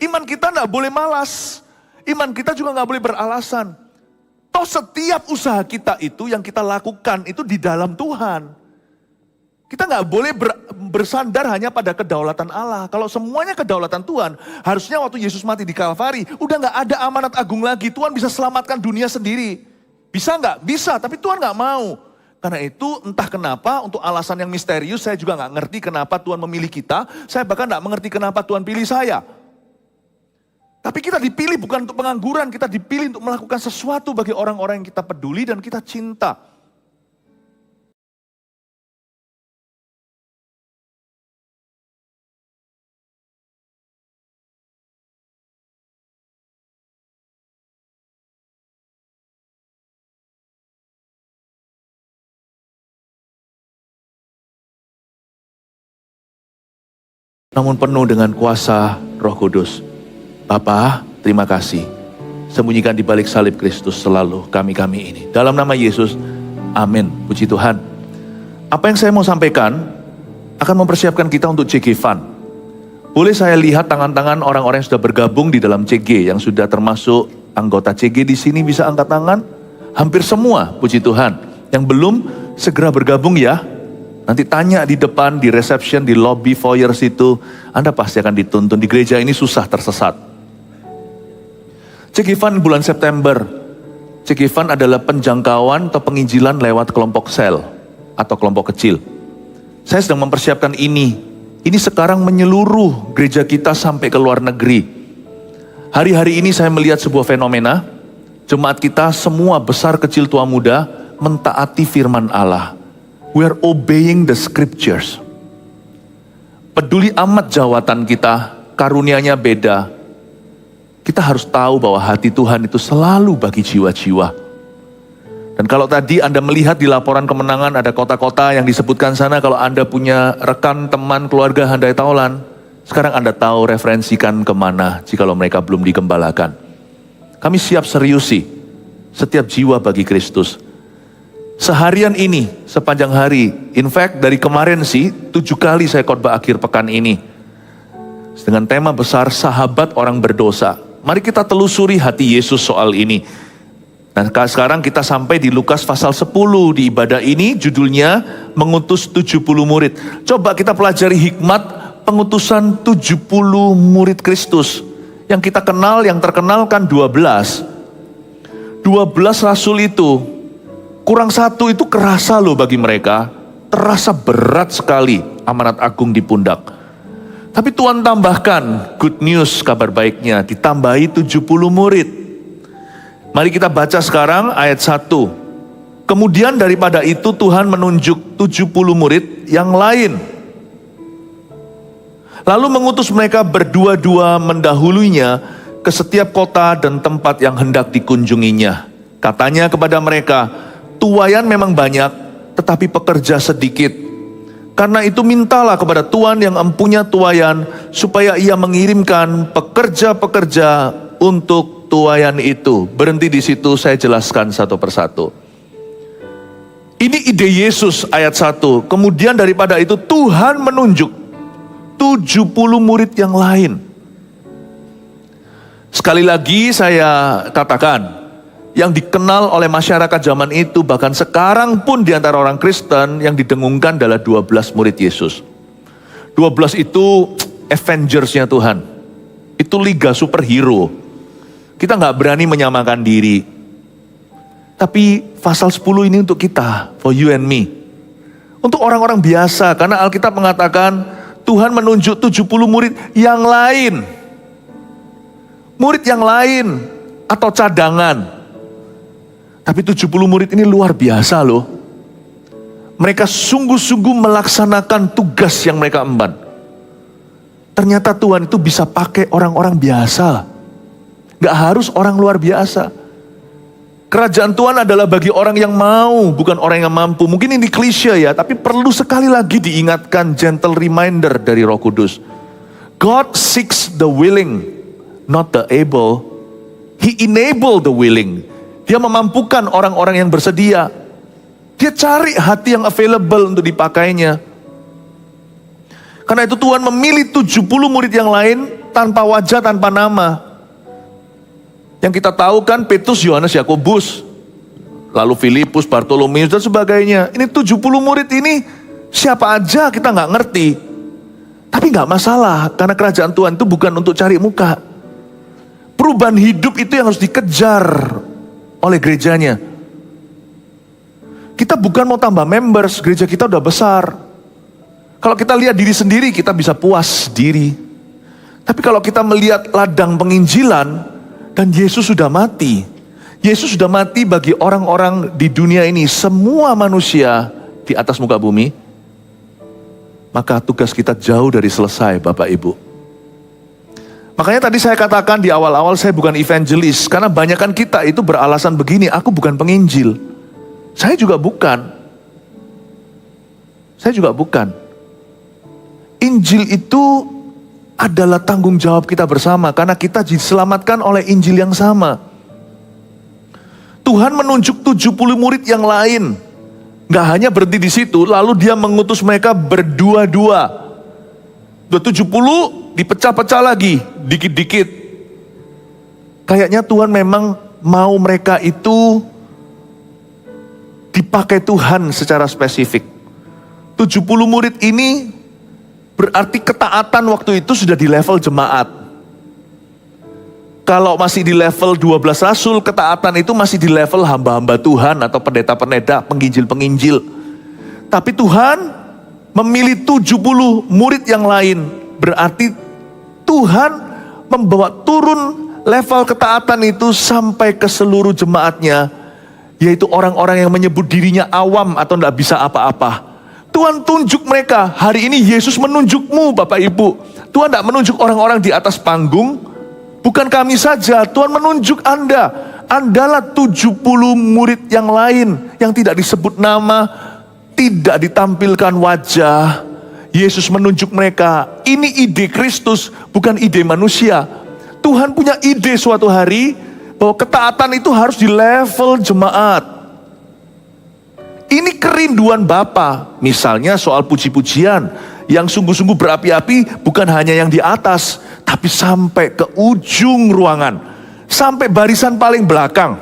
Iman kita nggak boleh malas. Iman kita juga nggak boleh beralasan. Toh setiap usaha kita itu yang kita lakukan itu di dalam Tuhan. Kita nggak boleh bersandar hanya pada kedaulatan Allah. Kalau semuanya kedaulatan Tuhan, harusnya waktu Yesus mati di Kalvari, udah nggak ada amanat agung lagi. Tuhan bisa selamatkan dunia sendiri. Bisa nggak? Bisa, tapi Tuhan nggak mau. Karena itu entah kenapa, untuk alasan yang misterius, saya juga nggak ngerti kenapa Tuhan memilih kita. Saya bahkan nggak mengerti kenapa Tuhan pilih saya. Tapi kita dipilih bukan untuk pengangguran, kita dipilih untuk melakukan sesuatu bagi orang-orang yang kita peduli dan kita cinta. Namun penuh dengan kuasa Roh Kudus. Bapa, terima kasih. Sembunyikan di balik salib Kristus selalu kami-kami ini. Dalam nama Yesus, amin. Puji Tuhan. Apa yang saya mau sampaikan akan mempersiapkan kita untuk CG Fund. Boleh saya lihat tangan-tangan orang-orang yang sudah bergabung di dalam CG, yang sudah termasuk anggota CG di sini, bisa angkat tangan? Hampir semua, puji Tuhan. Yang belum, segera bergabung ya. Nanti tanya di depan, di reception, di lobby foyer situ, Anda pasti akan dituntun. Di gereja ini susah tersesat. CG Fund bulan September. CG Fund adalah penjangkauan atau penginjilan lewat kelompok sel atau kelompok kecil. Saya sedang mempersiapkan ini. Ini sekarang menyeluruh gereja kita sampai ke luar negeri. Hari-hari ini saya melihat sebuah fenomena. Jemaat kita semua besar, kecil, tua, muda mentaati firman Allah. We are obeying the scriptures. Peduli amat jawatan kita, karunianya beda. Kita harus tahu bahwa hati Tuhan itu selalu bagi jiwa-jiwa. Dan kalau tadi Anda melihat di laporan kemenangan ada kota-kota yang disebutkan sana, kalau Anda punya rekan, teman, keluarga handai taulan, sekarang Anda tahu referensikan kemana jikalau mereka belum digembalakan. Kami siap seriusi setiap jiwa bagi Kristus. Seharian ini, sepanjang hari, in fact dari kemarin sih, 7 kali saya khotbah akhir pekan ini. Dengan tema besar, sahabat orang berdosa. Mari kita telusuri hati Yesus soal ini. Nah sekarang kita sampai di Lukas pasal 10, di ibadah ini judulnya mengutus 70 murid. Coba kita pelajari hikmat pengutusan 70 murid Kristus. Yang kita kenal, yang terkenal kan 12. 12 rasul itu, kurang satu itu kerasa loh bagi mereka, terasa berat sekali amanat agung di pundak. Tapi Tuhan tambahkan, good news, kabar baiknya, ditambahi 70 murid. Mari kita baca sekarang ayat 1. Kemudian daripada itu Tuhan menunjuk 70 murid yang lain. Lalu mengutus mereka berdua-dua mendahulunya ke setiap kota dan tempat yang hendak dikunjunginya. Katanya kepada mereka, tuaian memang banyak, tetapi pekerja sedikit. Karena itu mintalah kepada Tuhan yang empunya tuaian, supaya ia mengirimkan pekerja-pekerja untuk tuaian itu. Berhenti di situ, saya jelaskan satu persatu. Ini ide Yesus ayat 1. Kemudian daripada itu Tuhan menunjuk 70 murid yang lain. Sekali lagi saya katakan, yang dikenal oleh masyarakat zaman itu, bahkan sekarang pun di antara orang Kristen, yang didengungkan adalah 12 murid Yesus. 12 itu Avengers-nya Tuhan. Itu liga superhero. Kita nggak berani menyamakan diri. Tapi pasal 10 ini untuk kita, for you and me. Untuk orang-orang biasa, karena Alkitab mengatakan Tuhan menunjuk 70 murid yang lain. Murid yang lain atau cadangan. Tapi 70 murid ini luar biasa loh. Mereka sungguh-sungguh melaksanakan tugas yang mereka emban. Ternyata Tuhan itu bisa pakai orang-orang biasa. Gak harus orang luar biasa. Kerajaan Tuhan adalah bagi orang yang mau, bukan orang yang mampu. Mungkin ini klise ya, tapi perlu sekali lagi diingatkan, gentle reminder dari Roh Kudus. God seeks the willing, not the able. He enable the willing. Dia memampukan orang-orang yang bersedia. Dia cari hati yang available untuk dipakainya. Karena itu Tuhan memilih 70 murid yang lain tanpa wajah, tanpa nama. Yang kita tahu kan Petrus, Yohanes, Yakobus, lalu Filipus, Bartolomeus dan sebagainya. Ini 70 murid ini siapa aja kita nggak ngerti. Tapi nggak masalah, karena kerajaan Tuhan itu bukan untuk cari muka. Perubahan hidup itu yang harus dikejar oleh gerejanya. Kita bukan mau tambah members, gereja kita udah besar. Kalau kita lihat diri sendiri, kita bisa puas diri. Tapi kalau kita melihat ladang penginjilan, dan Yesus sudah mati. Yesus sudah mati bagi orang-orang di dunia ini, semua manusia di atas muka bumi. Maka tugas kita jauh dari selesai, Bapak Ibu. Makanya tadi saya katakan di awal-awal saya bukan evangelis. Karena banyakan kita itu beralasan begini, aku bukan penginjil. Saya juga bukan. Saya juga bukan. Injil itu adalah tanggung jawab kita bersama. Karena kita diselamatkan oleh Injil yang sama. Tuhan menunjuk 70 murid yang lain. Gak hanya berhenti di situ, lalu dia mengutus mereka berdua-dua. 70 dipecah-pecah lagi, dikit-dikit. Kayaknya Tuhan memang mau mereka itu dipakai Tuhan secara spesifik. 70 murid ini berarti ketaatan waktu itu sudah di level jemaat. Kalau masih di level 12 rasul, ketaatan itu masih di level hamba-hamba Tuhan atau pendeta-pendeta, penginjil-penginjil. Tapi Tuhan memilih 70 murid yang lain. Berarti Tuhan membawa turun level ketaatan itu sampai ke seluruh jemaatnya. Yaitu orang-orang yang menyebut dirinya awam atau tidak bisa apa-apa. Tuhan tunjuk mereka. Hari ini Yesus menunjukmu, Bapak Ibu. Tuhan tidak menunjuk orang-orang di atas panggung. Bukan kami saja, Tuhan menunjuk Anda. Andalah 70 murid yang lain yang tidak disebut nama, tidak ditampilkan wajah. Yesus menunjuk mereka. Ini ide Kristus, bukan ide manusia. Tuhan punya ide suatu hari bahwa ketaatan itu harus di level jemaat. Ini kerinduan Bapa. Misalnya soal puji-pujian yang sungguh-sungguh berapi-api, bukan hanya yang di atas, tapi sampai ke ujung ruangan, sampai barisan paling belakang.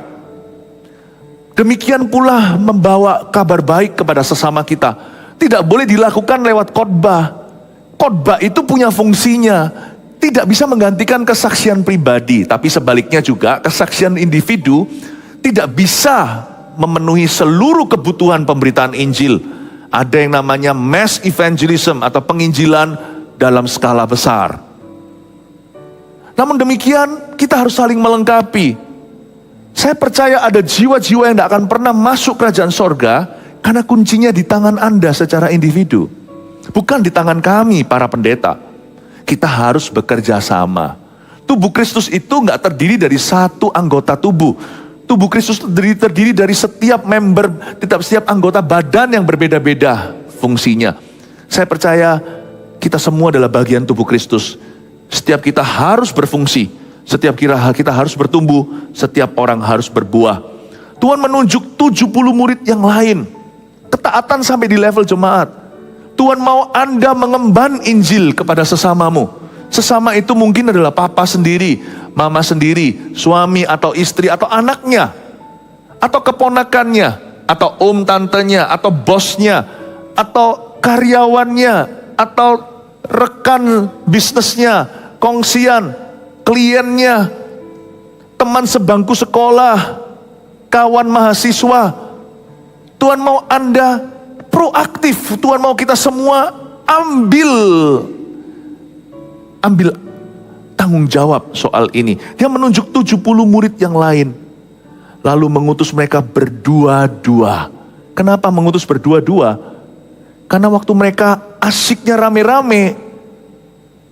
Demikian pula membawa kabar baik kepada sesama kita. Tidak boleh dilakukan lewat khotbah. Khotbah itu punya fungsinya, tidak bisa menggantikan kesaksian pribadi. Tapi sebaliknya juga, kesaksian individu tidak bisa memenuhi seluruh kebutuhan pemberitaan Injil. Ada yang namanya mass evangelism atau penginjilan dalam skala besar. Namun demikian, kita harus saling melengkapi. Saya percaya ada jiwa-jiwa yang tidak akan pernah masuk kerajaan sorga, karena kuncinya di tangan Anda secara individu. Bukan di tangan kami, para pendeta. Kita harus bekerja sama. Tubuh Kristus itu nggak terdiri dari satu anggota tubuh. Tubuh Kristus terdiri dari setiap member, setiap anggota badan yang berbeda-beda fungsinya. Saya percaya kita semua adalah bagian tubuh Kristus. Setiap kita harus berfungsi, setiap kita harus bertumbuh, setiap orang harus berbuah. Tuhan menunjuk 70 murid yang lain. Ketaatan sampai di level jemaat. Tuhan mau Anda mengemban Injil kepada sesamamu. Sesama itu mungkin adalah papa sendiri, mama sendiri, suami atau istri atau anaknya, atau keponakannya, atau om tantenya, atau bosnya, atau karyawannya, atau rekan bisnisnya, kongsian, kliennya, teman sebangku sekolah, kawan mahasiswa. Tuhan mau Anda proaktif. Tuhan mau kita semua ambil tanggung jawab soal ini. Dia menunjuk 70 murid yang lain, lalu mengutus mereka berdua-dua. Kenapa mengutus berdua-dua? Karena waktu mereka asiknya rame-rame,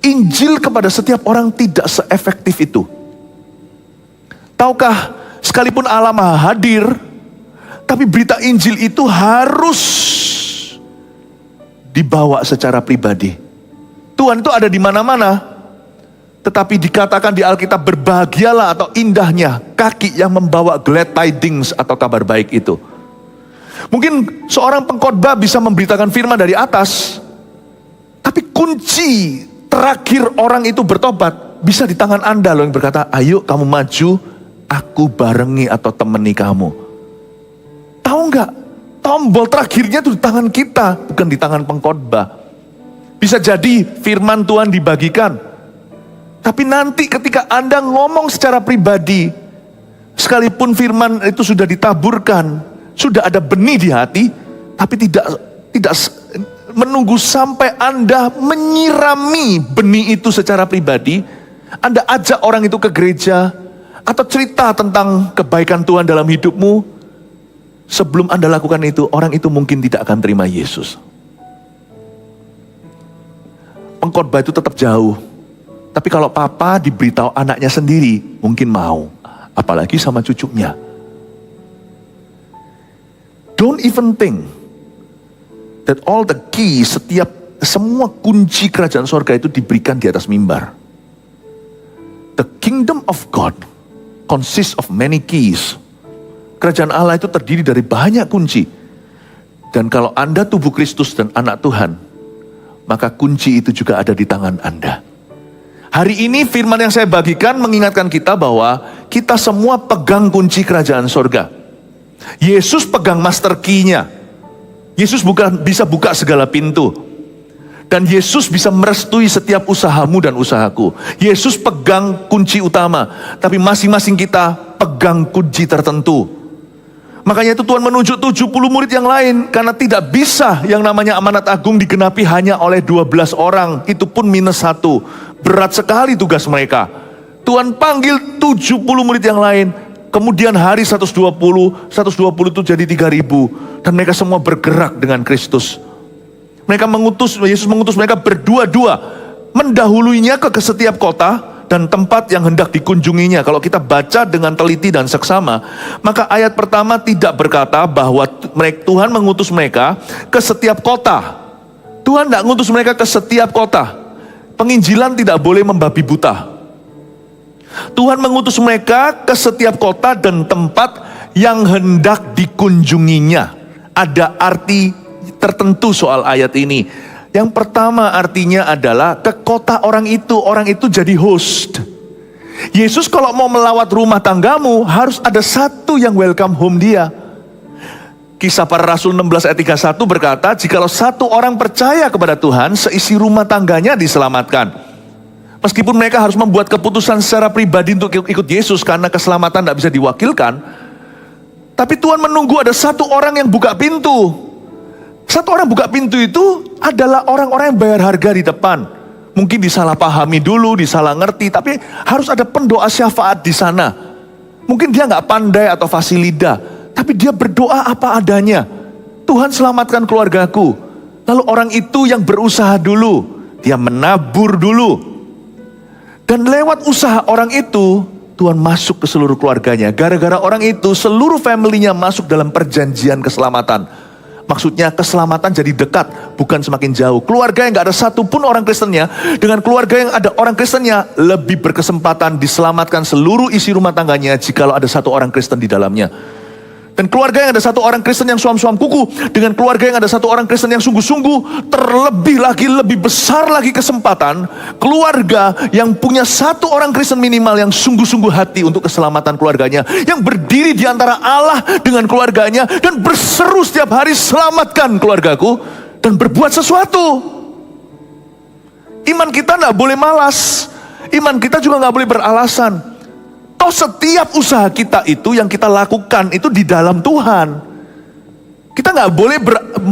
Injil kepada setiap orang tidak seefektif itu. Tahukah, sekalipun Allah Maha hadir, tapi berita Injil itu harus dibawa secara pribadi. Tuhan itu ada di mana-mana, tetapi dikatakan di Alkitab, berbahagialah atau indahnya kaki yang membawa glad tidings atau kabar baik itu. Mungkin seorang pengkhotbah bisa memberitakan firman dari atas, tapi kunci terakhir orang itu bertobat bisa di tangan Anda loh yang berkata, ayo kamu maju, aku barengi atau temani kamu. Tahu nggak? Tombol terakhirnya itu di tangan kita, bukan di tangan pengkhotbah. Bisa jadi firman Tuhan dibagikan. Tapi nanti ketika Anda ngomong secara pribadi, sekalipun firman itu sudah ditaburkan, sudah ada benih di hati, tapi tidak menunggu sampai Anda menyirami benih itu secara pribadi, Anda ajak orang itu ke gereja, atau cerita tentang kebaikan Tuhan dalam hidupmu. Sebelum Anda lakukan itu, orang itu mungkin tidak akan terima Yesus. Pengkhotbah itu tetap jauh. Tapi kalau papa diberitahu anaknya sendiri, mungkin mau. Apalagi sama cucunya. Don't even think that all the keys, semua kunci kerajaan sorga itu diberikan di atas mimbar. The kingdom of God consists of many keys. Kerajaan Allah itu terdiri dari banyak kunci. Dan kalau Anda tubuh Kristus dan anak Tuhan, maka kunci itu juga ada di tangan Anda. Hari ini firman yang saya bagikan mengingatkan kita bahwa kita semua pegang kunci kerajaan sorga. Yesus pegang master key-nya. Yesus bisa buka segala pintu. Dan Yesus bisa merestui setiap usahamu dan usahaku. Yesus pegang kunci utama. Tapi masing-masing kita pegang kunci tertentu. Makanya itu Tuhan menunjuk 70 murid yang lain. Karena tidak bisa yang namanya amanat agung digenapi hanya oleh 12 orang. Itu pun -1. Berat sekali tugas mereka. Tuhan panggil 70 murid yang lain. Kemudian hari 120 itu jadi 3.000. Dan mereka semua bergerak dengan Kristus. Yesus mengutus mereka berdua-dua. Mendahuluinya ke setiap kota dan tempat yang hendak dikunjunginya. Kalau kita baca dengan teliti dan seksama, maka ayat pertama tidak berkata bahwa Tuhan mengutus mereka ke setiap kota. Tuhan tidak mengutus mereka ke setiap kota. Penginjilan tidak boleh membabi buta. Tuhan mengutus mereka ke setiap kota dan tempat yang hendak dikunjunginya. Ada arti tertentu soal ayat ini. Yang pertama artinya adalah ke kota orang itu jadi host. Yesus kalau mau melawat rumah tanggamu, harus ada satu yang welcome home dia. Kisah Para Rasul 16 ayat 31 berkata, jikalau satu orang percaya kepada Tuhan, seisi rumah tangganya diselamatkan. Meskipun mereka harus membuat keputusan secara pribadi untuk ikut Yesus karena keselamatan tidak bisa diwakilkan, tapi Tuhan menunggu ada satu orang yang buka pintu. Satu orang buka pintu itu adalah orang-orang yang bayar harga di depan. Mungkin disalahpahami dulu, disalah ngerti, tapi harus ada pendoa syafaat di sana. Mungkin dia nggak pandai atau fasih lidah, tapi dia berdoa apa adanya. Tuhan selamatkan keluargaku. Lalu orang itu yang berusaha dulu, dia menabur dulu. Dan lewat usaha orang itu, Tuhan masuk ke seluruh keluarganya. Gara-gara orang itu, seluruh family-nya masuk dalam perjanjian keselamatan. Maksudnya keselamatan jadi dekat, bukan semakin jauh. Keluarga yang gak ada satupun orang Kristennya, dengan keluarga yang ada orang Kristennya, lebih berkesempatan diselamatkan seluruh isi rumah tangganya, jikalau ada satu orang Kristen di dalamnya. Dan keluarga yang ada satu orang Kristen yang suam-suam kuku, dengan keluarga yang ada satu orang Kristen yang sungguh-sungguh, terlebih lagi, lebih besar lagi kesempatan, keluarga yang punya satu orang Kristen minimal yang sungguh-sungguh hati untuk keselamatan keluarganya, yang berdiri di antara Allah dengan keluarganya, dan berseru setiap hari, selamatkan keluargaku, dan berbuat sesuatu. Iman kita gak boleh malas, iman kita juga gak boleh beralasan. Toh setiap usaha kita itu yang kita lakukan itu di dalam Tuhan. Kita nggak boleh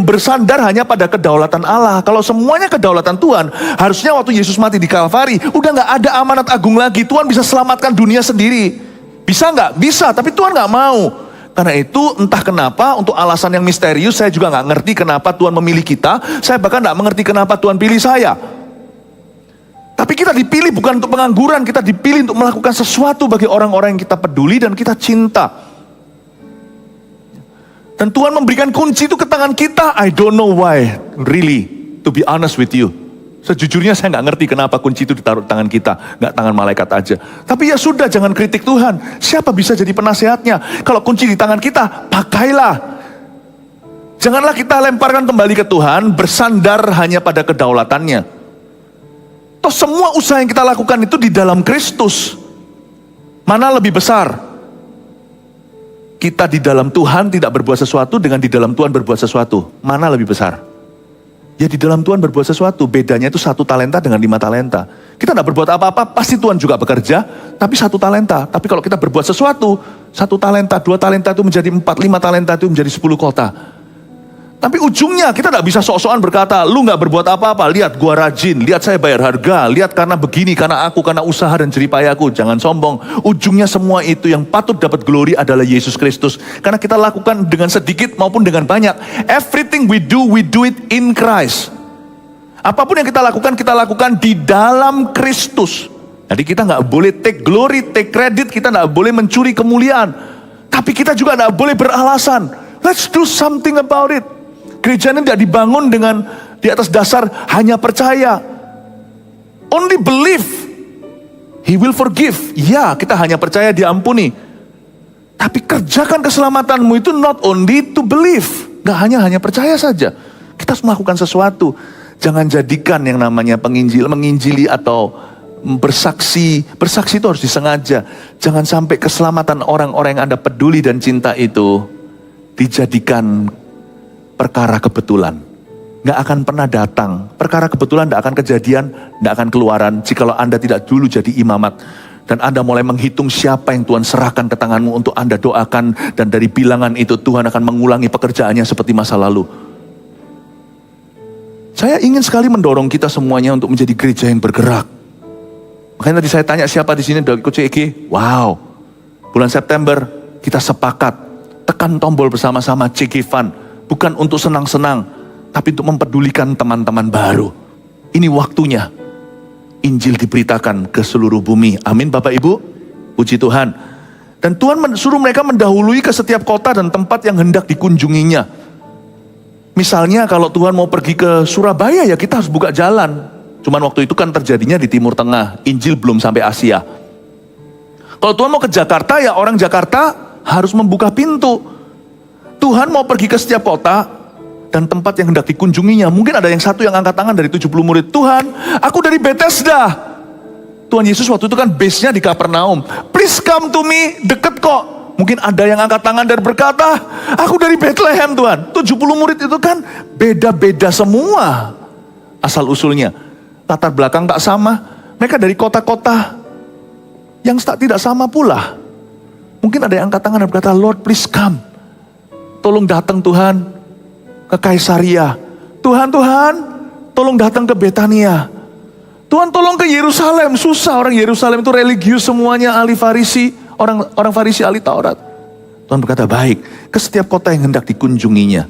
bersandar hanya pada kedaulatan Allah. Kalau semuanya kedaulatan Tuhan, harusnya waktu Yesus mati di Kalvari, udah nggak ada amanat agung lagi. Tuhan bisa selamatkan dunia sendiri. Bisa nggak? Bisa, tapi Tuhan nggak mau. Karena itu entah kenapa, untuk alasan yang misterius, saya juga nggak ngerti kenapa Tuhan memilih kita. Saya bahkan nggak mengerti kenapa Tuhan pilih saya. Tapi kita dipilih bukan untuk pengangguran, kita dipilih untuk melakukan sesuatu bagi orang-orang yang kita peduli dan kita cinta. Dan Tuhan memberikan kunci itu ke tangan kita. I don't know why, really, to be honest with you. Sejujurnya saya nggak ngerti kenapa kunci itu ditaruh di tangan kita, nggak tangan malaikat aja. Tapi ya sudah, jangan kritik Tuhan. Siapa bisa jadi penasehatnya? Kalau kunci di tangan kita, pakailah. Janganlah kita lemparkan kembali ke Tuhan, bersandar hanya pada kedaulatannya. Toh semua usaha yang kita lakukan itu di dalam Kristus. Mana lebih besar? Kita di dalam Tuhan tidak berbuat sesuatu dengan di dalam Tuhan berbuat sesuatu. Mana lebih besar? Ya di dalam Tuhan berbuat sesuatu. Bedanya itu 1 talenta dengan 5 talenta. Kita tidak berbuat apa-apa, pasti Tuhan juga bekerja. Tapi 1 talenta. Tapi kalau kita berbuat sesuatu, 1 talenta, 2 talenta itu menjadi 4, 5 talenta itu menjadi 10 kota. Tapi ujungnya kita tidak bisa sok-sokan berkata, lu gak berbuat apa-apa, lihat gua rajin, lihat saya bayar harga, lihat karena begini, karena aku, karena usaha dan jeripayaku. Jangan sombong. Ujungnya semua itu yang patut dapat glory adalah Yesus Kristus. Karena kita lakukan dengan sedikit maupun dengan banyak. Everything we do it in Christ. Apapun yang kita lakukan di dalam Kristus. Jadi kita gak boleh take glory, take credit, kita gak boleh mencuri kemuliaan. Tapi kita juga gak boleh beralasan. Let's do something about it. Gereja ini tidak dibangun dengan di atas dasar hanya percaya. Only believe, He will forgive. Ya, kita hanya percaya diampuni. Tapi kerjakan keselamatanmu itu not only to believe. Gak hanya percaya saja. Kita harus melakukan sesuatu. Jangan jadikan yang namanya menginjili atau bersaksi. Bersaksi itu harus disengaja. Jangan sampai keselamatan orang-orang yang Anda peduli dan cinta itu dijadikan perkara kebetulan. Gak akan pernah datang. Perkara kebetulan gak akan kejadian, gak akan keluaran jikalau Anda tidak dulu jadi imamat. Dan Anda mulai menghitung siapa yang Tuhan serahkan ke tanganmu untuk Anda doakan. Dan dari bilangan itu Tuhan akan mengulangi pekerjaannya seperti masa lalu. Saya ingin sekali mendorong kita semuanya untuk menjadi gereja yang bergerak. Makanya tadi saya tanya siapa di sini dari ikut CEG. Wow, bulan September kita sepakat tekan tombol bersama-sama CG Fund. Bukan untuk senang-senang, tapi untuk mempedulikan teman-teman baru. Ini waktunya Injil diberitakan ke seluruh bumi. Amin Bapak Ibu, puji Tuhan. Dan Tuhan suruh mereka mendahului ke setiap kota dan tempat yang hendak dikunjunginya. Misalnya kalau Tuhan mau pergi ke Surabaya, ya kita harus buka jalan. Cuman waktu itu kan terjadinya di Timur Tengah, Injil belum sampai Asia. Kalau Tuhan mau ke Jakarta, ya orang Jakarta harus membuka pintu. Tuhan mau pergi ke setiap kota dan tempat yang hendak dikunjunginya. Mungkin ada yang satu yang angkat tangan dari 70 murid. Tuhan, aku dari Bethesda. Tuhan Yesus waktu itu kan base-nya di Kapernaum. Please come to me, deket kok. Mungkin ada yang angkat tangan dan berkata, aku dari Bethlehem Tuhan. 70 murid itu kan beda-beda semua asal usulnya. Latar belakang tak sama. Mereka dari kota-kota yang tidak sama pula. Mungkin ada yang angkat tangan dan berkata, Lord please come. Tolong datang Tuhan ke Kaisaria. Tuhan, tolong datang ke Betania. Tuhan tolong ke Yerusalem. Susah, orang Yerusalem itu religius semuanya, ahli Farisi. Orang Farisi ahli Taurat. Tuhan berkata baik, ke setiap kota yang hendak dikunjunginya.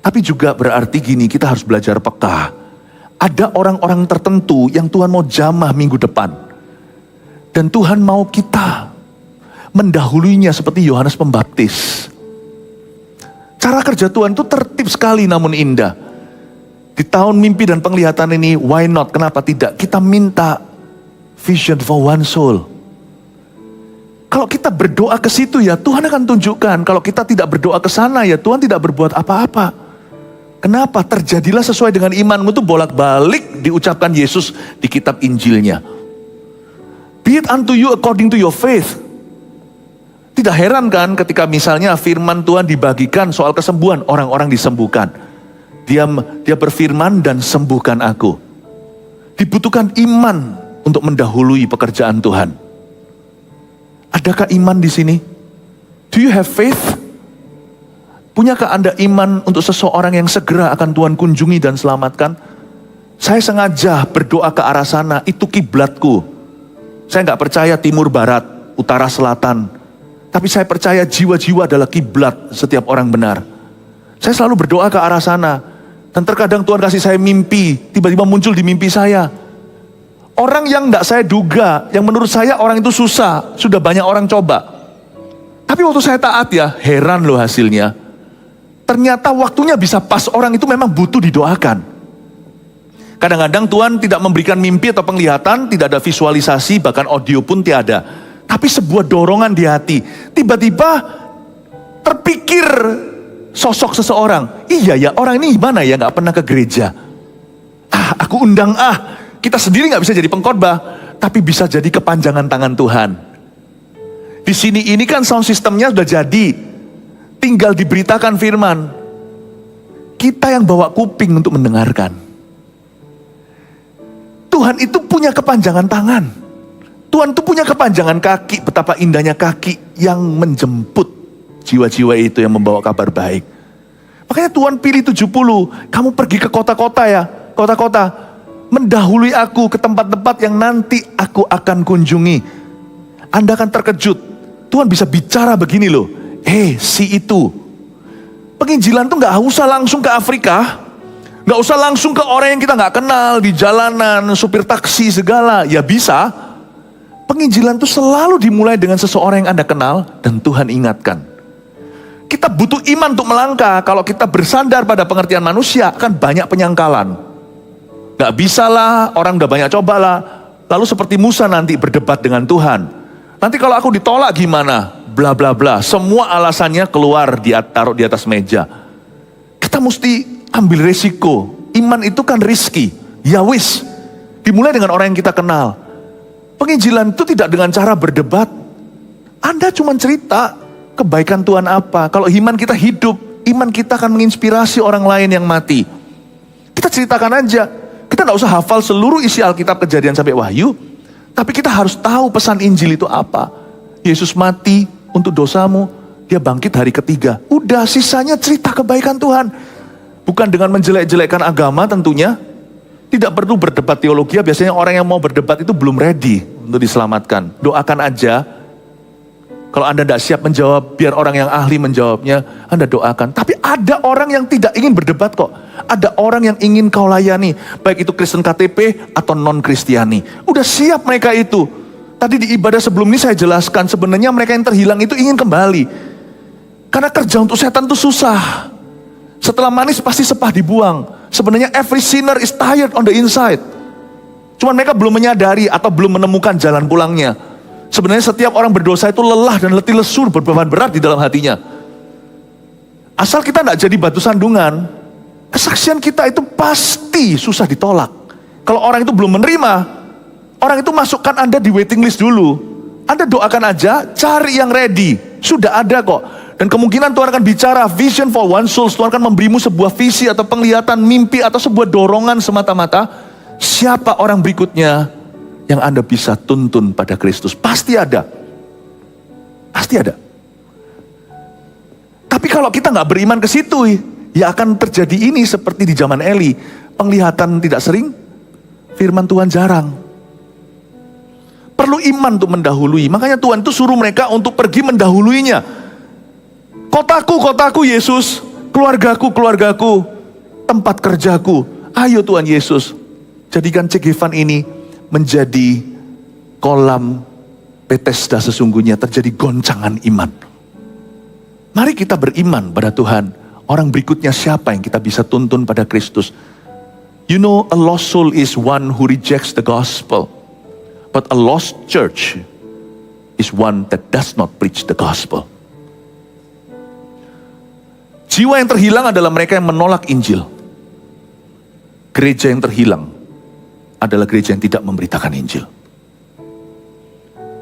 Tapi juga berarti gini, kita harus belajar peka. Ada orang-orang tertentu yang Tuhan mau jamah minggu depan. Dan Tuhan mau kita mendahulunya seperti Yohanes Pembaptis. Cara kerja Tuhan itu tertib sekali namun indah. Di tahun mimpi dan penglihatan ini, why not? Kenapa tidak? Kita minta vision for one soul. Kalau kita berdoa ke situ ya Tuhan akan tunjukkan. Kalau kita tidak berdoa ke sana ya Tuhan tidak berbuat apa-apa. Kenapa? Terjadilah sesuai dengan imanmu itu bolak-balik diucapkan Yesus di kitab Injilnya. Be it unto you according to your faith. Tidak heran kan ketika misalnya firman Tuhan dibagikan soal kesembuhan, orang-orang disembuhkan. Dia berfirman dan sembuhkan aku. Dibutuhkan iman untuk mendahului pekerjaan Tuhan. Adakah iman di sini? Do you have faith? Punyakah Anda iman untuk seseorang yang segera akan Tuhan kunjungi dan selamatkan? Saya sengaja berdoa ke arah sana, itu kiblatku. Saya nggak percaya timur barat, utara selatan. Tapi saya percaya jiwa-jiwa adalah kiblat setiap orang benar. Saya selalu berdoa ke arah sana. Dan terkadang Tuhan kasih saya mimpi, tiba-tiba muncul di mimpi saya. Orang yang tidak saya duga, yang menurut saya orang itu susah, sudah banyak orang coba. Tapi waktu saya taat ya, heran loh hasilnya. Ternyata waktunya bisa pas, orang itu memang butuh didoakan. Kadang-kadang Tuhan tidak memberikan mimpi atau penglihatan, tidak ada visualisasi, bahkan audio pun tiada. Tapi sebuah dorongan di hati. Tiba-tiba terpikir sosok seseorang. Iya ya, orang ini gimana ya gak pernah ke gereja. Aku undang Kita sendiri nggak bisa jadi pengkhotbah, tapi bisa jadi kepanjangan tangan Tuhan. Di sini ini kan sound systemnya sudah jadi, tinggal diberitakan firman. Kita yang bawa kuping untuk mendengarkan. Tuhan itu punya kepanjangan tangan. Tuhan itu punya kepanjangan kaki, betapa indahnya kaki yang menjemput jiwa-jiwa itu yang membawa kabar baik. Makanya Tuhan pilih 70, kamu pergi ke kota-kota ya, kota-kota, mendahului aku ke tempat-tempat yang nanti aku akan kunjungi. Anda akan terkejut, Tuhan bisa bicara begini loh, si itu. Penginjilan tuh gak usah langsung ke Afrika, gak usah langsung ke orang yang kita gak kenal, di jalanan, supir taksi segala, ya bisa. Penginjilan itu selalu dimulai dengan seseorang yang Anda kenal dan Tuhan ingatkan. Kita butuh iman untuk melangkah. Kalau kita bersandar pada pengertian manusia, akan banyak penyangkalan. Gak bisa lah, orang udah banyak coba lah. Lalu seperti Musa nanti berdebat dengan Tuhan. Nanti kalau aku ditolak gimana? Bla bla bla. Semua alasannya keluar, taruh di atas meja. Kita mesti ambil resiko. Iman itu kan riski. Ya wis. Dimulai dengan orang yang kita kenal. Penginjilan itu tidak dengan cara berdebat. Anda cuma cerita kebaikan Tuhan apa. Kalau iman kita hidup, iman kita akan menginspirasi orang lain yang mati. Kita ceritakan aja. Kita gak usah hafal seluruh isi Alkitab Kejadian sampai Wahyu. Tapi kita harus tahu pesan Injil itu apa. Yesus mati untuk dosamu. Dia bangkit hari ketiga. Udah, sisanya cerita kebaikan Tuhan. Bukan dengan menjelek-jelekkan agama tentunya. Tidak perlu berdebat teologi, biasanya orang yang mau berdebat itu belum ready untuk diselamatkan. Doakan aja. Kalau Anda tidak siap menjawab, biar orang yang ahli menjawabnya, Anda doakan. Tapi ada orang yang tidak ingin berdebat kok. Ada orang yang ingin kau layani, baik itu Kristen KTP atau non-Kristiani. Udah siap mereka itu. Tadi di ibadah sebelum ini saya jelaskan, sebenarnya mereka yang terhilang itu ingin kembali. Karena kerja untuk setan itu susah. Setelah manis pasti sepah dibuang. Sebenarnya every sinner is tired on the inside. Cuman mereka belum menyadari atau belum menemukan jalan pulangnya. Sebenarnya setiap orang berdosa itu lelah dan letih lesu, berbeban berat di dalam hatinya. Asal kita tidak jadi batu sandungan, kesaksian kita itu pasti susah ditolak. Kalau orang itu belum menerima, orang itu masukkan Anda di waiting list dulu. Anda doakan aja, cari yang ready. Sudah ada kok. Dan kemungkinan Tuhan akan bicara vision for one soul. Tuhan akan memberimu sebuah visi atau penglihatan mimpi atau sebuah dorongan semata-mata. Siapa orang berikutnya yang Anda bisa tuntun pada Kristus? Pasti ada. Pasti ada. Tapi kalau kita nggak beriman ke situ, ya akan terjadi ini seperti di zaman Eli. Penglihatan tidak sering, firman Tuhan jarang. Perlu iman untuk mendahului. Makanya Tuhan itu suruh mereka untuk pergi mendahuluinya. Kotaku, kotaku Yesus, keluargaku, keluargaku, tempat kerjaku. Ayo Tuhan Yesus, jadikan Cegevan ini menjadi kolam Bethesda sesungguhnya, terjadi goncangan iman. Mari kita beriman pada Tuhan. Orang berikutnya siapa yang kita bisa tuntun pada Kristus? You know, a lost soul is one who rejects the gospel. But a lost church is one that does not preach the gospel. Jiwa yang terhilang adalah mereka yang menolak Injil. Gereja yang terhilang adalah gereja yang tidak memberitakan Injil.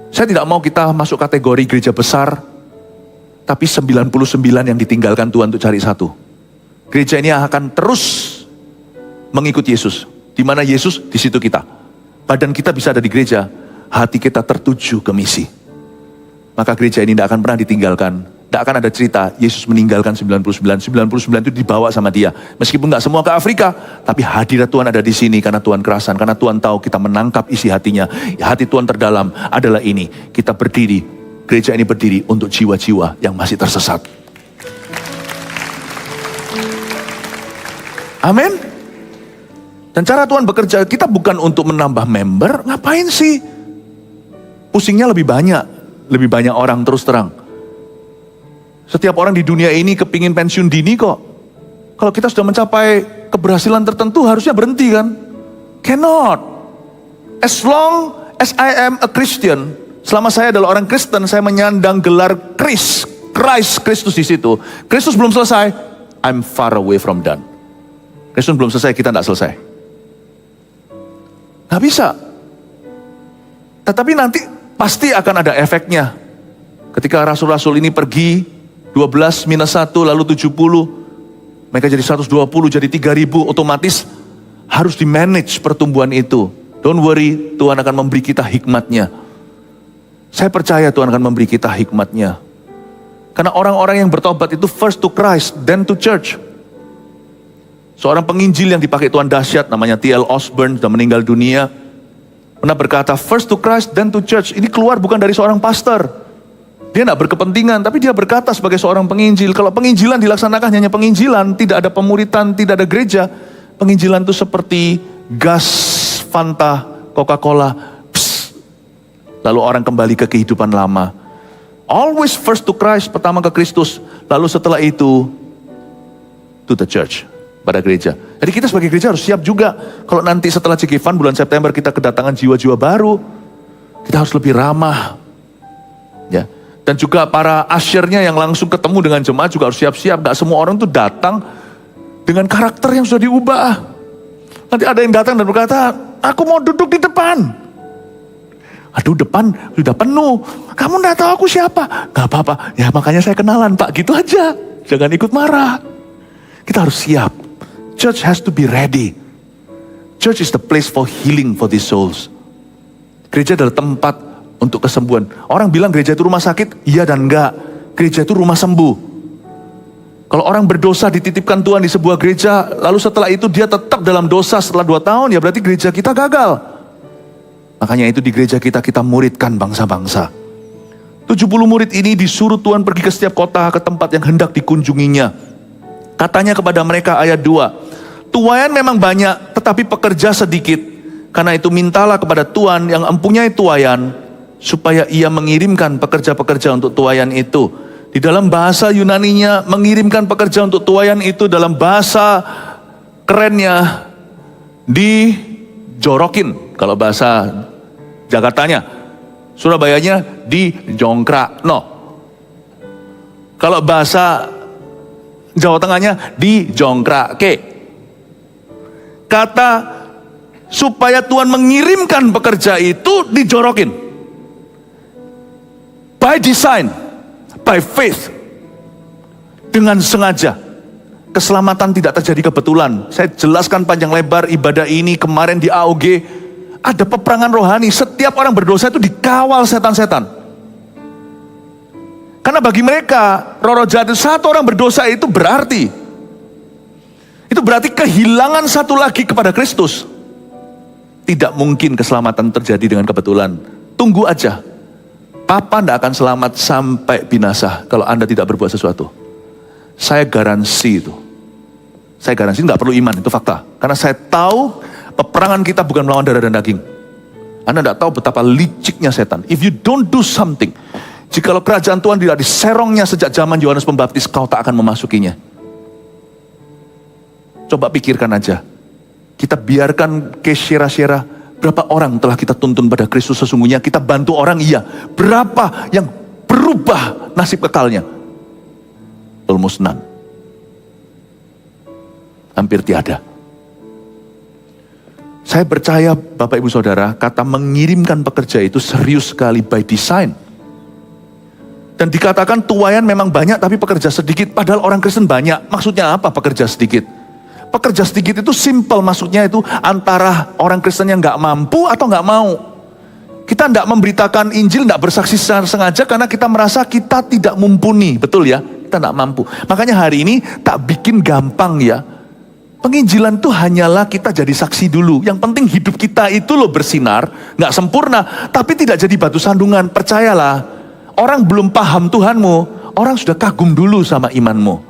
Saya tidak mau kita masuk kategori gereja besar, tapi 99 yang ditinggalkan Tuhan untuk cari satu. Gereja ini akan terus mengikut Yesus. Di mana Yesus, di situ kita. Badan kita bisa ada di gereja, hati kita tertuju ke misi. Maka gereja ini tidak akan pernah ditinggalkan. Tidak akan ada cerita Yesus meninggalkan 99 itu dibawa sama dia. Meskipun nggak semua ke Afrika, tapi hadirat Tuhan ada di sini karena Tuhan kerasan, karena Tuhan tahu kita menangkap isi hatinya. Hati Tuhan terdalam adalah ini. Kita berdiri, gereja ini berdiri untuk jiwa-jiwa yang masih tersesat. Amin. Dan cara Tuhan bekerja, kita bukan untuk menambah member. Ngapain sih? Pusingnya lebih banyak orang terus terang. Setiap orang di dunia ini kepingin pensiun dini kok. Kalau kita sudah mencapai keberhasilan tertentu harusnya berhenti kan? Cannot. As long as I am a Christian, selama saya adalah orang Kristen, saya menyandang gelar Christ Kristus di situ. Kristus belum selesai, I'm far away from done. Kristus belum selesai, kita tidak selesai. Nggak bisa. Tetapi nanti pasti akan ada efeknya. Ketika rasul-rasul ini pergi, 12 minus 1 lalu 70, mereka jadi 120, jadi 3.000, otomatis harus di-manage pertumbuhan itu. Don't worry, Tuhan akan memberi kita hikmatnya. Saya percaya Tuhan akan memberi kita hikmatnya. Karena orang-orang yang bertobat itu first to Christ, then to church. Seorang penginjil yang dipakai Tuhan dahsyat, namanya T.L. Osborne, sudah meninggal dunia, pernah berkata, first to Christ, then to church. Ini keluar bukan dari seorang pastor. Dia tidak berkepentingan, tapi dia berkata sebagai seorang penginjil. Kalau penginjilan dilaksanakan hanya penginjilan, tidak ada pemuritan, tidak ada gereja. Penginjilan itu seperti gas, Fanta, Coca-Cola. Lalu orang kembali ke kehidupan lama. Always first to Christ, pertama ke Kristus. Lalu setelah itu, to the church, pada gereja. Jadi kita sebagai gereja harus siap juga. Kalau nanti setelah Cikifan bulan September kita kedatangan jiwa-jiwa baru, kita harus lebih ramah. Ya. Dan juga para usher-nya yang langsung ketemu dengan jemaat juga harus siap-siap. Gak semua orang tuh datang dengan karakter yang sudah diubah. Nanti ada yang datang dan berkata, aku mau duduk di depan. Aduh, depan sudah penuh. Kamu enggak tahu aku siapa? Gak apa-apa. Ya makanya saya kenalan, Pak. Gitu aja. Jangan ikut marah. Kita harus siap. Church has to be ready. Church is the place for healing for these souls. Gereja adalah tempat untuk kesembuhan. Orang bilang gereja itu rumah sakit. Iya dan enggak. Gereja itu rumah sembuh. Kalau orang berdosa dititipkan Tuhan di sebuah gereja, lalu setelah itu dia tetap dalam dosa setelah 2 tahun, ya berarti gereja kita gagal. Makanya itu di gereja kita muridkan bangsa-bangsa. 70 murid ini disuruh Tuhan pergi ke setiap kota, ke tempat yang hendak dikunjunginya. Katanya kepada mereka ayat 2, tuaian memang banyak, tetapi pekerja sedikit. Karena itu mintalah kepada Tuhan yang mempunyai tuaian, supaya ia mengirimkan pekerja-pekerja untuk tuaian itu. Di dalam bahasa Yunaninya, mengirimkan pekerja untuk tuaian itu dalam bahasa kerennya, dijorokin. Kalau bahasa Jakartanya, Surabayanya dijongkrak. No. Kalau bahasa Jawa Tengahnya dijongkrake. Kata supaya Tuhan mengirimkan pekerja itu dijorokin. By design, by faith. Dengan sengaja. Keselamatan tidak terjadi kebetulan. Saya jelaskan panjang lebar ibadah ini kemarin di AOG. Ada peperangan rohani, setiap orang berdosa itu dikawal setan-setan. Karena bagi mereka, roh-roh jahat itu satu orang berdosa itu berarti kehilangan satu lagi kepada Kristus. Tidak mungkin keselamatan terjadi dengan kebetulan. Tunggu aja. Papa tidak akan selamat sampai binasa kalau Anda tidak berbuat sesuatu. Saya garansi itu. Saya garansi, nggak perlu iman, itu fakta. Karena saya tahu peperangan kita bukan melawan darah dan daging. Anda tidak tahu betapa liciknya setan. If you don't do something, jikalau kerajaan Tuhan tidak diserongnya sejak zaman Yohanes Pembaptis, kau tak akan memasukinya. Coba pikirkan aja. Kita biarkan ke syera-syera, berapa orang telah kita tuntun pada Kristus sesungguhnya, kita bantu orang iya. Berapa yang berubah nasib kekalnya? Almost none. Hampir tiada. Saya percaya Bapak Ibu Saudara, kata mengirimkan pekerja itu serius sekali by design. Dan dikatakan tuaian memang banyak tapi pekerja sedikit, padahal orang Kristen banyak. Maksudnya apa pekerja sedikit? Pekerja sedikit itu simple, maksudnya itu antara orang Kristen yang gak mampu atau gak mau. Kita tidak memberitakan Injil, tidak bersaksi secara sengaja karena kita merasa kita tidak mumpuni, betul ya? Kita tidak mampu. Makanya hari ini tak bikin gampang ya. Penginjilan itu hanyalah kita jadi saksi dulu. Yang penting hidup kita itu loh bersinar, nggak sempurna, tapi tidak jadi batu sandungan. Percayalah, orang belum paham Tuhanmu, orang sudah kagum dulu sama imanmu.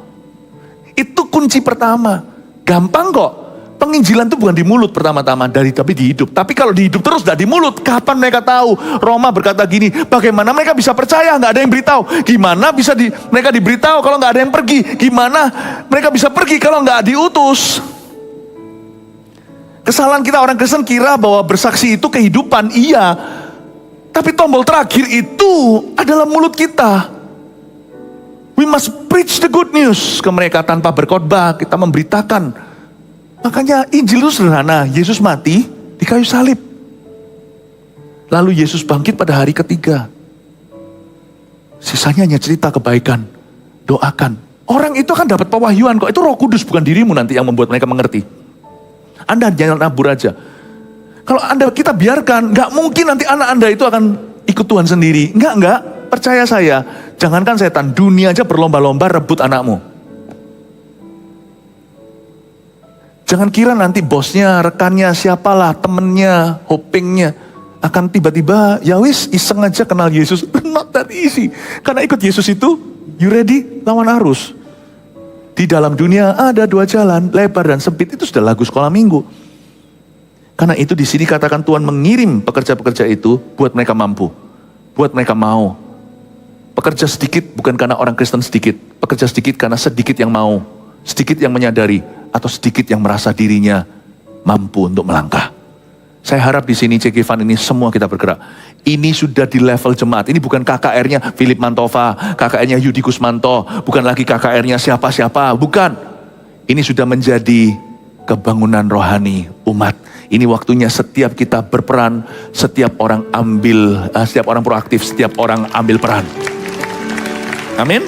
Itu kunci pertama. Gampang kok. Penginjilan itu bukan di mulut pertama-tama, tapi di hidup. Tapi kalau di hidup terus tidak di mulut, kapan mereka tahu? Roma berkata gini, bagaimana mereka bisa percaya? Nggak ada yang beritahu. Gimana bisa mereka diberitahu kalau nggak ada yang pergi? Gimana mereka bisa pergi kalau nggak diutus? Kesalahan kita orang Kristen kira bahwa bersaksi itu kehidupan, iya. Tapi tombol terakhir itu adalah mulut kita. We must preach the good news ke mereka tanpa berkhotbah, kita memberitakan. Makanya Injil itu sederhana, Yesus mati di kayu salib. Lalu Yesus bangkit pada hari ketiga. Sisanya hanya cerita kebaikan, doakan. Orang itu akan dapat pewahyuan kok. Itu Roh Kudus, bukan dirimu nanti yang membuat mereka mengerti. Anda jangan nabur aja. Kalau kita biarkan, nggak mungkin nanti anak Anda itu akan ikut Tuhan sendiri. Enggak. Percaya saya, jangankan setan, dunia aja berlomba-lomba rebut anakmu. Jangan kira nanti bosnya, rekannya, siapalah, temennya, hopingnya akan tiba-tiba, ya wis iseng aja kenal Yesus. Not that easy. Karena ikut Yesus itu, you ready, lawan arus. Di dalam dunia ada dua jalan, lebar dan sempit. Itu sudah lagu sekolah minggu. Karena itu di sini katakan Tuhan mengirim pekerja-pekerja itu buat mereka mampu, buat mereka mau. Pekerja sedikit bukan karena orang Kristen sedikit, pekerja sedikit karena sedikit yang mau, sedikit yang menyadari, atau sedikit yang merasa dirinya mampu untuk melangkah. Saya harap di sini CG Fund ini semua kita bergerak. Ini sudah di level jemaat. Ini bukan KKR-nya Philip Mantova, KKR-nya Yudi Kusmanto, bukan lagi KKR-nya siapa-siapa, bukan. Ini sudah menjadi kebangunan rohani umat. Ini waktunya setiap kita berperan, setiap orang proaktif, setiap orang ambil peran. Amin.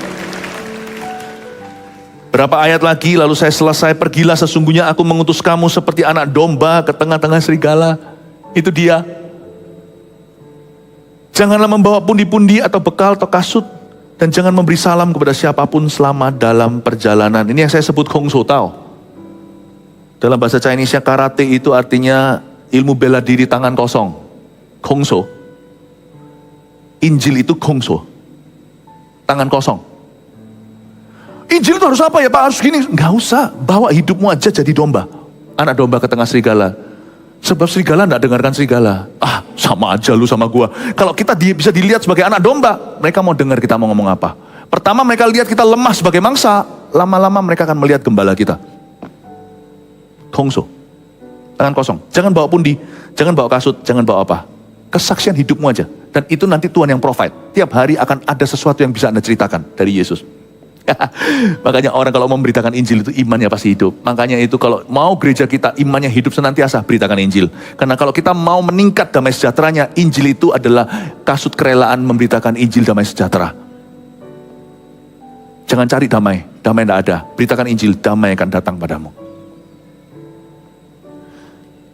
Berapa ayat lagi lalu saya selesai, pergilah sesungguhnya aku mengutus kamu seperti anak domba ke tengah-tengah serigala. Itu dia. Janganlah membawa pundi-pundi atau bekal atau kasut. Dan jangan memberi salam kepada siapapun selama dalam perjalanan. Ini yang saya sebut Gongso Tao. Dalam bahasa Chinese-nya karate itu artinya ilmu bela diri tangan kosong. Gongso. Injil itu Gongso. Tangan kosong. Injil itu harus apa ya Pak? Harus gini? Nggak usah. Bawa hidupmu aja jadi domba. Anak domba ke tengah serigala. Sebab serigala nggak dengarkan serigala. Sama aja lu sama gua. Kalau kita bisa dilihat sebagai anak domba, mereka mau dengar kita mau ngomong apa. Pertama mereka lihat kita lemah sebagai mangsa. Lama-lama mereka akan melihat gembala kita. Gongso. Tangan kosong. Jangan bawa pundi, jangan bawa kasut, jangan bawa apa. Kesaksian hidupmu aja. Dan itu nanti Tuhan yang provide. Tiap hari akan ada sesuatu yang bisa Anda ceritakan dari Yesus. Makanya orang kalau memberitakan Injil itu imannya pasti hidup. Makanya itu kalau mau gereja kita imannya hidup senantiasa, beritakan Injil. Karena kalau kita mau meningkat damai sejahteranya, Injil itu adalah kasut kerelaan memberitakan Injil damai sejahtera. Jangan cari damai tidak ada. Beritakan Injil, damai akan datang padamu.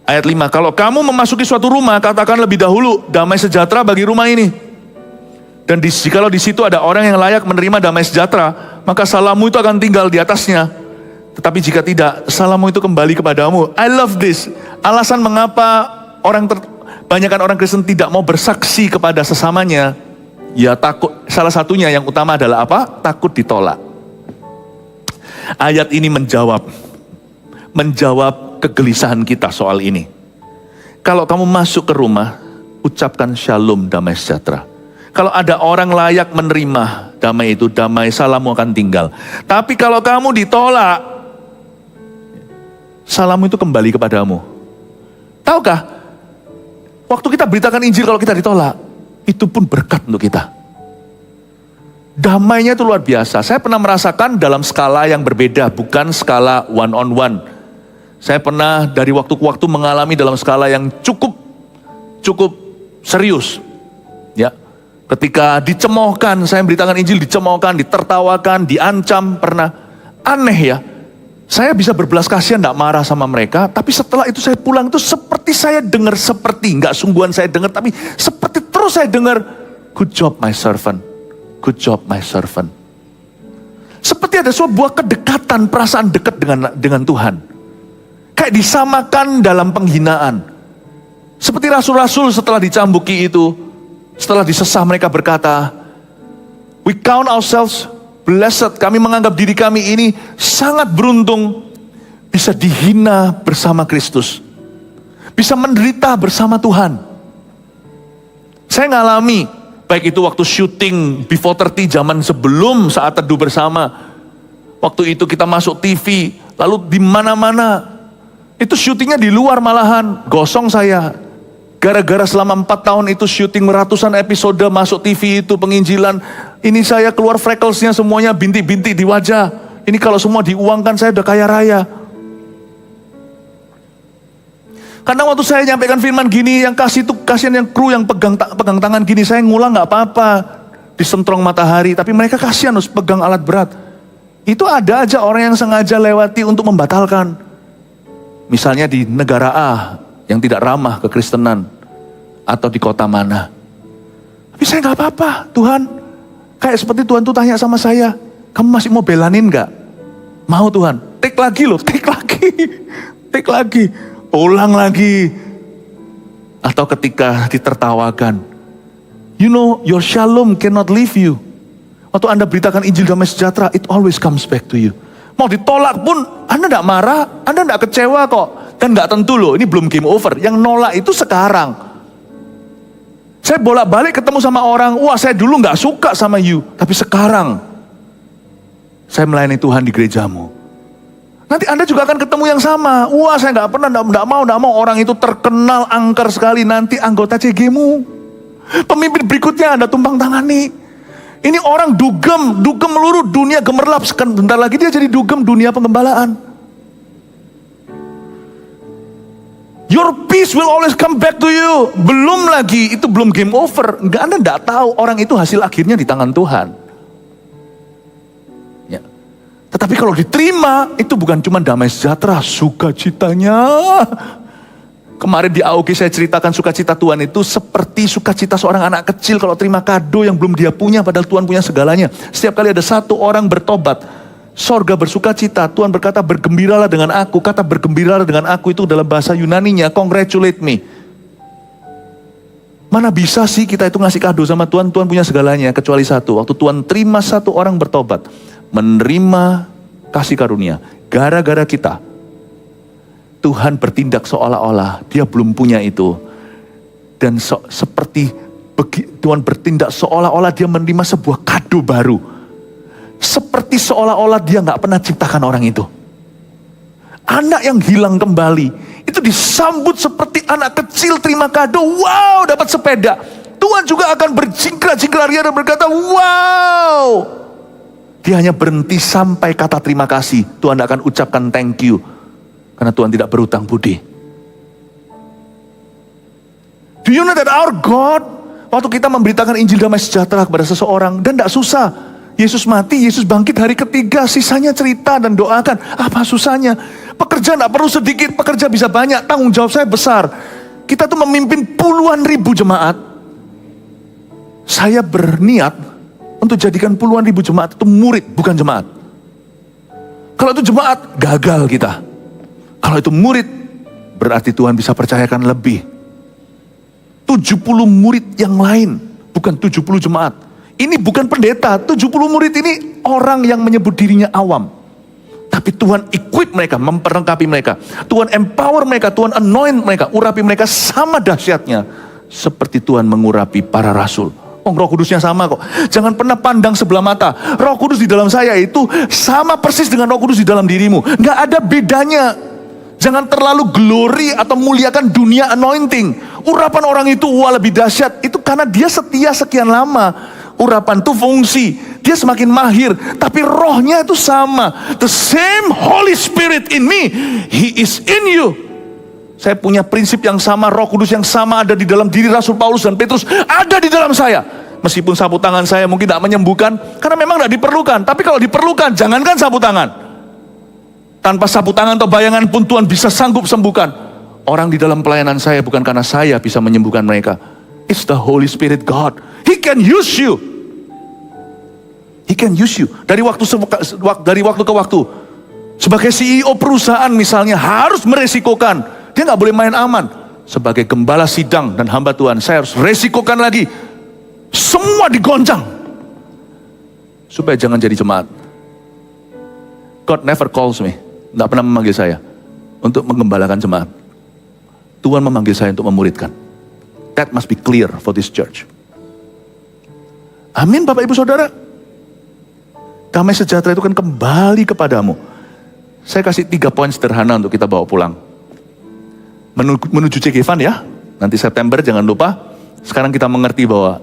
Ayat 5, kalau kamu memasuki suatu rumah, katakan lebih dahulu, damai sejahtera bagi rumah ini. Dan jikalau di situ ada orang yang layak menerima damai sejahtera, maka salammu itu akan tinggal di atasnya. Tetapi jika tidak, salammu itu kembali kepadamu. I love this. Alasan mengapa banyakkan orang Kristen tidak mau bersaksi kepada sesamanya, ya takut. Salah satunya yang utama adalah apa? Takut ditolak. Ayat ini menjawab kegelisahan kita soal ini. Kalau kamu masuk ke rumah, ucapkan shalom, damai sejahtera. Kalau ada orang layak menerima damai itu, damai salammu akan tinggal. Tapi kalau kamu ditolak, salammu itu kembali kepadamu. Tahukah? Waktu kita beritakan Injil kalau kita ditolak, itu pun berkat untuk kita. Damainya itu luar biasa. Saya pernah merasakan dalam skala yang berbeda, bukan skala one on one. Saya pernah dari waktu ke waktu mengalami dalam skala yang cukup serius. Ya, ketika dicemoohkan, saya beritakan Injil, dicemoohkan, ditertawakan, diancam, pernah. Aneh ya, saya bisa berbelas kasihan, tidak marah sama mereka, tapi setelah itu saya pulang itu seperti saya dengar, nggak sungguhan saya dengar, tapi seperti terus saya dengar, good job my servant, good job my servant. Seperti ada sebuah kedekatan, perasaan dekat dengan Tuhan. Kayak disamakan dalam penghinaan. Seperti rasul-rasul setelah dicambuki itu, setelah disesah mereka berkata, we count ourselves blessed, kami menganggap diri kami ini sangat beruntung bisa dihina bersama Kristus. Bisa menderita bersama Tuhan. Saya ngalami, baik itu waktu syuting Before 30 zaman sebelum Saat Teduh Bersama. Waktu itu kita masuk TV, lalu di mana-mana. Itu syutingnya di luar malahan, gosong saya. Gara-gara selama 4 tahun itu syuting ratusan episode masuk TV itu penginjilan. Ini saya keluar frecklesnya semuanya bintik-bintik di wajah. Ini kalau semua diuangkan saya udah kaya raya. Kadang waktu saya nyampaikan firman gini, yang kasih itu kasihan yang kru yang pegang tangan gini, saya ngulang nggak apa-apa, disentrong matahari, tapi mereka kasihan harus pegang alat berat. Itu ada aja orang yang sengaja lewati untuk membatalkan. Misalnya di negara A yang tidak ramah kekristenan, atau di kota mana. Tapi saya nggak apa-apa, Tuhan. Kayak seperti Tuhan tuh tanya sama saya, kamu masih mau belanin nggak? Mau Tuhan, take lagi loh, take lagi. Ulang lagi. Atau ketika ditertawakan. You know, your shalom cannot leave you. Waktu Anda beritakan Injil damai sejahtera, it always comes back to you. Mau ditolak pun, Anda tidak marah, Anda tidak kecewa kok. Dan tidak tentu loh, ini belum game over. Yang nolak itu sekarang. Saya bolak-balik ketemu sama orang, wah saya dulu nggak suka sama you. Tapi sekarang, saya melayani Tuhan di gerejamu. Nanti Anda juga akan ketemu yang sama. Wah saya nggak mau orang itu terkenal angker sekali. Nanti anggota CG-mu. Pemimpin berikutnya Anda tumpang tangani. Ini orang dugem melulu dunia gemerlap. Bentar lagi dia jadi dugem dunia penggembalaan. Your peace will always come back to you. Belum lagi, itu belum game over. Anda nggak tahu orang itu hasil akhirnya di tangan Tuhan. Tetapi kalau diterima, itu bukan cuma damai sejahtera, sukacitanya. Kemarin di AOG saya ceritakan sukacita Tuhan itu seperti sukacita seorang anak kecil kalau terima kado yang belum dia punya, padahal Tuhan punya segalanya. Setiap kali ada satu orang bertobat, sorga bersukacita. Tuhan berkata, bergembiralah dengan aku. Kata bergembiralah dengan aku itu dalam bahasa Yunaninya, congratulate me. Mana bisa sih kita itu ngasih kado sama Tuhan, Tuhan punya segalanya, kecuali satu. Waktu Tuhan terima satu orang bertobat, menerima kasih karunia, gara-gara kita, Tuhan bertindak seolah-olah dia belum punya itu. Dan seperti Tuhan bertindak seolah-olah dia menerima sebuah kado baru. Seperti seolah-olah dia gak pernah ciptakan orang itu. Anak yang hilang kembali, itu disambut seperti anak kecil terima kado, wow dapat sepeda. Tuhan juga akan berjingkrak-jingkrak ria dan berkata, wow. Dia hanya berhenti sampai kata terima kasih. Tuhan akan ucapkan thank you. Karena Tuhan tidak berhutang budi. Do you know that our God, waktu kita memberitakan Injil damai sejahtera kepada seseorang, dan tidak susah. Yesus mati, Yesus bangkit hari ketiga, sisanya cerita dan doakan. Apa susahnya? Pekerja tidak perlu sedikit, pekerja bisa banyak. Tanggung jawab saya besar. Kita tuh memimpin puluhan ribu jemaat. Saya berniat untuk jadikan puluhan ribu jemaat itu murid, bukan jemaat. Kalau itu jemaat, gagal kita. Kalau itu murid, berarti Tuhan bisa percayakan lebih. 70 murid yang lain, bukan 70 jemaat. Ini bukan pendeta, 70 murid ini orang yang menyebut dirinya awam. Tapi Tuhan equip mereka, memperlengkapi mereka. Tuhan empower mereka, Tuhan anoint mereka, urapi mereka sama dahsyatnya. Seperti Tuhan mengurapi para rasul. Oh, Roh Kudusnya sama kok. Jangan pernah pandang sebelah mata. Roh Kudus di dalam saya itu sama persis dengan Roh Kudus di dalam dirimu. Nggak ada bedanya. Jangan terlalu glory atau muliakan dunia anointing. Urapan orang itu wah lebih dahsyat. Itu karena dia setia sekian lama. Urapan itu fungsi. Dia semakin mahir. Tapi rohnya itu sama. The same Holy Spirit in me. He is in you. Saya punya prinsip yang sama, Roh Kudus yang sama ada di dalam diri Rasul Paulus dan Petrus, ada di dalam saya. Meskipun sapu tangan saya mungkin tidak menyembuhkan, karena memang tidak diperlukan. Tapi kalau diperlukan, jangankan sapu tangan. Tanpa sapu tangan atau bayangan pun Tuhan bisa sanggup sembuhkan. Orang di dalam pelayanan saya bukan karena saya bisa menyembuhkan mereka. It's the Holy Spirit God. He can use you. He can use you. Dari waktu ke waktu. Sebagai CEO perusahaan misalnya harus meresikokan. Dia nggak boleh main aman. Sebagai gembala sidang dan hamba Tuhan, saya harus resikokan lagi. Semua digoncang. Supaya jangan jadi jemaat. God never calls me. Nggak pernah memanggil saya untuk menggembalakan jemaat. Tuhan memanggil saya untuk memuridkan. That must be clear for this church. Amin Bapak Ibu Saudara. Damai sejahtera itu kan kembali kepadamu. Saya kasih 3 poin sederhana untuk kita bawa pulang. Menuju CG-Fund ya. Nanti September jangan lupa. Sekarang kita mengerti bahwa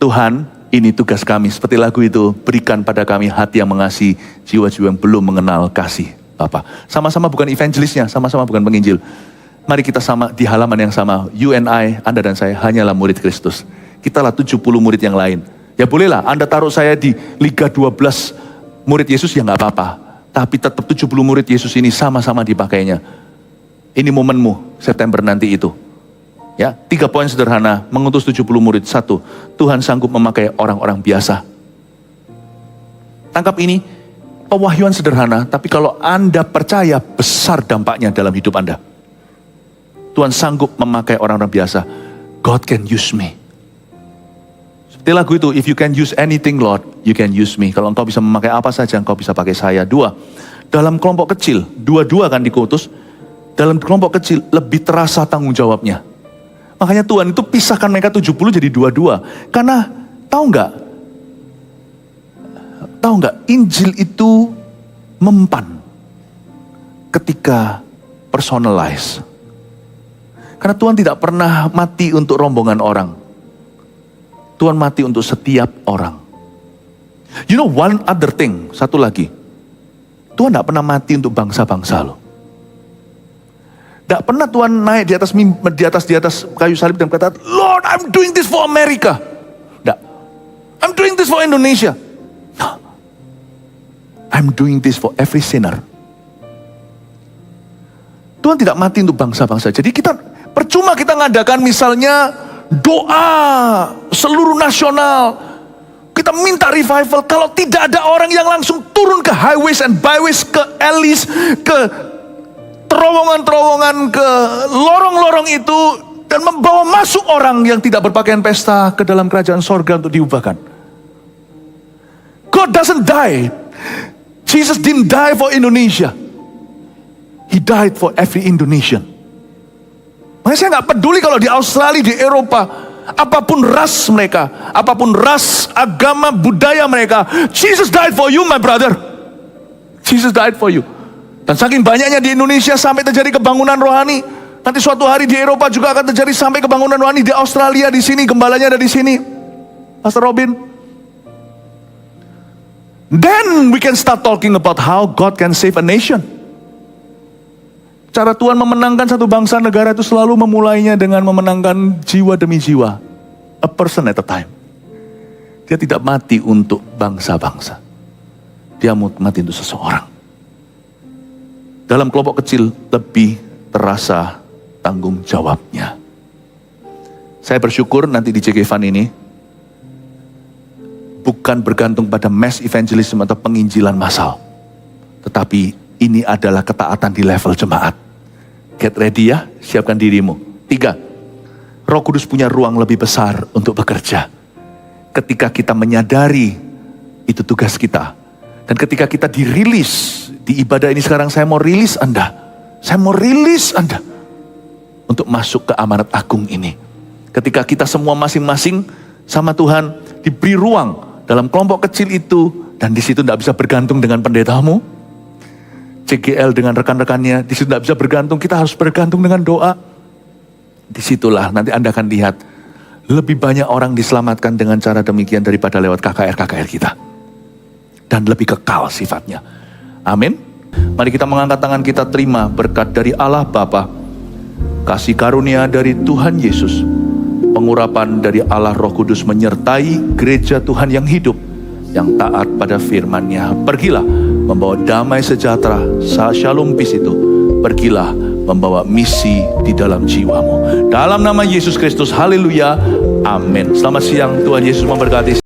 Tuhan, ini tugas kami. Seperti lagu itu, berikan pada kami hati yang mengasihi, jiwa-jiwa yang belum mengenal kasih Bapa. Sama-sama bukan evangelisnya, sama-sama bukan penginjil. Mari kita sama di halaman yang sama. You and I, Anda dan saya hanyalah murid Kristus. Kitalah 70 murid yang lain. Ya bolehlah Anda taruh saya di Liga 12 murid Yesus, ya nggak apa-apa. Tapi tetap 70 murid Yesus ini sama-sama dipakainya. Ini momenmu September nanti itu. Ya, 3 poin sederhana mengutus 70 murid. 1, Tuhan sanggup memakai orang-orang biasa. Tangkap ini, pewahyuan sederhana, tapi kalau Anda percaya, besar dampaknya dalam hidup Anda. Tuhan sanggup memakai orang-orang biasa. God can use me. Seperti lagu itu, if you can use anything Lord, you can use me. Kalau engkau bisa memakai apa saja, engkau bisa pakai saya. 2, dalam kelompok kecil, 2-2 kan dikutus. Dalam kelompok kecil, lebih terasa tanggung jawabnya. Makanya Tuhan itu pisahkan mereka 70 jadi 2-2. Karena, tahu nggak, Injil itu mempan ketika personalize. Karena Tuhan tidak pernah mati untuk rombongan orang. Tuhan mati untuk setiap orang. You know one other thing, satu lagi. Tuhan tidak pernah mati untuk bangsa-bangsa loh. Tidak pernah Tuhan naik di atas kayu salib dan berkata, Lord, I'm doing this for America. Tidak. I'm doing this for Indonesia. No. I'm doing this for every sinner. Tuhan tidak mati untuk bangsa-bangsa. Jadi percuma kita ngadakan misalnya doa seluruh nasional. Kita minta revival kalau tidak ada orang yang langsung turun ke highways and byways, ke alleys, ke terowongan-terowongan, ke lorong-lorong itu, dan membawa masuk orang yang tidak berpakaian pesta ke dalam kerajaan sorga untuk diubahkan. God doesn't die. Jesus didn't die for Indonesia. He died for every Indonesian. Makanya saya nggak peduli kalau di Australia, di Eropa, apapun ras mereka, apapun ras, agama, budaya mereka, Jesus died for you, my brother. Jesus died for you. Dan saking banyaknya di Indonesia sampai terjadi kebangunan rohani. Nanti suatu hari di Eropa juga akan terjadi sampai kebangunan rohani. Di Australia, di sini, gembalanya ada di sini, Pastor Robin. Then we can start talking about how God can save a nation. Cara Tuhan memenangkan satu bangsa negara itu selalu memulainya dengan memenangkan jiwa demi jiwa. A person at a time. Dia tidak mati untuk bangsa-bangsa. Dia mati untuk seseorang. Dalam kelompok kecil lebih terasa tanggung jawabnya. Saya bersyukur nanti di JG Fund ini bukan bergantung pada mass evangelism atau penginjilan massal. Tetapi ini adalah ketaatan di level jemaat. Get ready ya, siapkan dirimu. 3, Roh Kudus punya ruang lebih besar untuk bekerja. Ketika kita menyadari itu tugas kita. Dan ketika kita dirilis, di ibadah ini sekarang saya mau rilis Anda. Saya mau rilis Anda untuk masuk ke amanat agung ini. Ketika kita semua masing-masing sama Tuhan diberi ruang dalam kelompok kecil itu, dan di situ tidak bisa bergantung dengan pendetamu, CGL dengan rekan-rekannya, di situ tidak bisa bergantung, kita harus bergantung dengan doa. Disitulah nanti Anda akan lihat lebih banyak orang diselamatkan dengan cara demikian daripada lewat KKR-KKR kita. Dan lebih kekal sifatnya. Amin. Mari kita mengangkat tangan, kita terima berkat dari Allah Bapa, kasih karunia dari Tuhan Yesus, pengurapan dari Allah Roh Kudus menyertai gereja Tuhan yang hidup, yang taat pada firman-Nya. Pergilah membawa damai sejahtera, shalom peace itu. Pergilah membawa misi di dalam jiwamu. Dalam nama Yesus Kristus, haleluya, amin. Selamat siang, Tuhan Yesus memberkati.